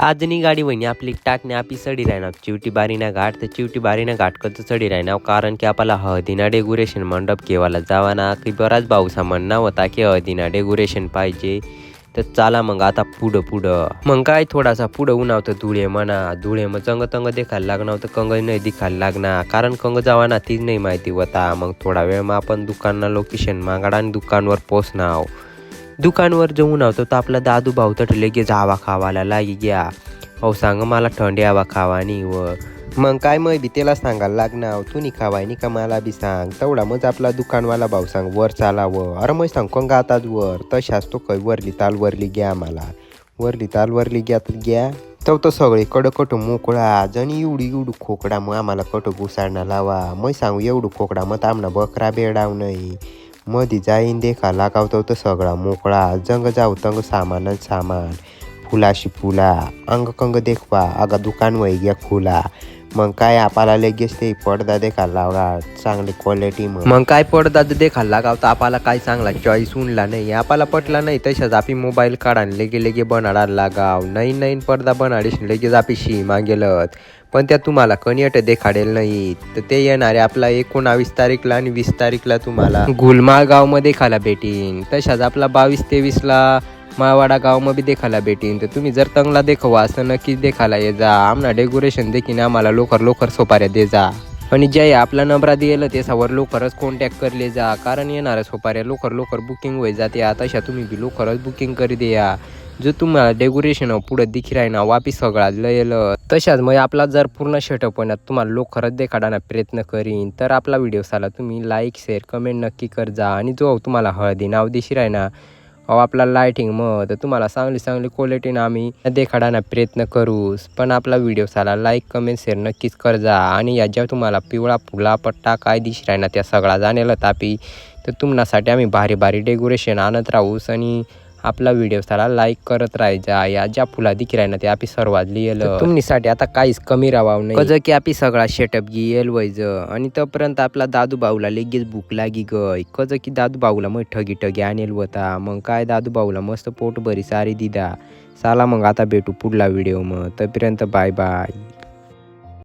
आजनी गाडी वहिनी आपली टाकणे आपली चढी राहणार चिवटी बारीना घाट तर चिवटी बारीना घाट कसं चढी राहणार कारण की आपल्याला हळदीना डेकोरेशन मंडप केवायला जावाना की बराच भाऊसा म्हणणं होता की हळदीना डेकोरेशन पाहिजे. तर चला मग आता पुढं मग काय थोडासा पुढं उन्हावतं धुळे धुळे मग चंग तंग देखायला लागणार तर कंग नाही दिखायला लागणार कारण कंग जावाना तीच नाही माहिती होता. मग थोडा वेळ मग आपण दुकानना लोकेशन मागाडा आणि दुकानवर पोचणार. दुकानवर जाऊन आवतो तर आपला दादू भाऊ तर लगेच हवा खावायला लागी गया. अहो सांग मला थंडी हवा खावानी व मग काय मग बी त्याला सांगायला लागणार तू नाही खावाय नाही का मला बी सांग. तेवढा मग आपला दुकानवाला भाऊ सांग वर चालावं. अरे मग सांग कोण गाताच वर तशाच तो काही वरली घ्या मला वरली घ्या तर घ्या तर सगळे कडकट मोकळा जणी एवढी खोकडा मग आम्हाला कट घुसाडणं लावा. मग सांगू एवढं खोकडा मग आमना बकरा बेडाव नाही मधी जाईन देखा लागावतो तर सगळा मोकळा जंग जाऊ तंग सामान फुलाशी फुला अंग कंग देखवा अगा दुकान वही गया खुला. मग काय आपल्याला लगेच ते पडदा देखा लावला चांगली क्वालिटी मग काय पडदा देखा लागावता आपल्याला काय चांगला चॉईस उनला नाही आपल्याला पटला नाही तशाच आपली मोबाईल काढा लगे बनाडायला लागाव नईन पडदा बनाडीस लगेच आपली शी मागेलत. पण त्या तुम्हाला कनियट देखाडेल नाही तर ते येणारे आपला 19 तारीखला आणि 20 तारीखला तुम्हाला गुलमाळ गावमध्ये खाला भेटीन. तशाच आपला 22-23ला माळवाडा गावमध्ये देखायला भेटीन. तर तुम्ही जर तंगला देखवा असं नक्कीच देखायला ये जा. आमना डेकोरेशन देखील आम्हाला लोकर सोपाऱ्या दे जा आणि जे आपला नंबरा दिलं त्याच्यावर लवकरच कॉन्टॅक्ट करले जा कारण येणाऱ्या सोपाऱ्या लवकर बुकिंग होई जाते. तशा तुम्ही बी लवकरच बुकिंग करी द्या. जो तुम्हाला डेकोरेशन पुढं दिखी राही ना वापिस सगळा लयल तशाच मग आपला जर पूर्ण सेटअप होण्यात तुम्हाला लवकरच देखाडाना प्रयत्न करीन. तर आपला व्हिडिओ साला तुम्ही लाईक शेअर कमेंट नक्की कर जा. आणि जो तुम्हाला हळदी नाव दिशी राही ना अहो आपला लायटिंग मग तर तुम्हाला चांगली क्वालिटीनं आम्ही देखाडाना प्रयत्न करू. पण आपला व्हिडिओ साला लाईक कमेंट शेअर नक्कीच कर जा. आणि याच्या तुम्हाला पिवळा फुला पट्टा काय दिशी राही ना त्या सगळा जाणेला तापी तर तुम्हासाठी आम्ही भारी डेकोरेशन आणत राहूस. आणि आपला व्हिडिओ साला लाईक करत राहायचा. या ज्या फुला दिखी राही ना ते आपली सर्वात लिहिलं तुमच्यासाठी आता काहीच कमी राहावं नाही कज की आपली सगळा सेटअप घेईल व्हायचं. आणि तोपर्यंत आपला दादू भाऊला लगेच भूक लागी गय कज की दादू भाऊला मग ठगी आणेल होता. मग काय दादू भाऊला मस्त पोट भरी सारी दिदा. साला मग आता भेटू पुढला व्हिडिओ मग तोपर्यंत बाय.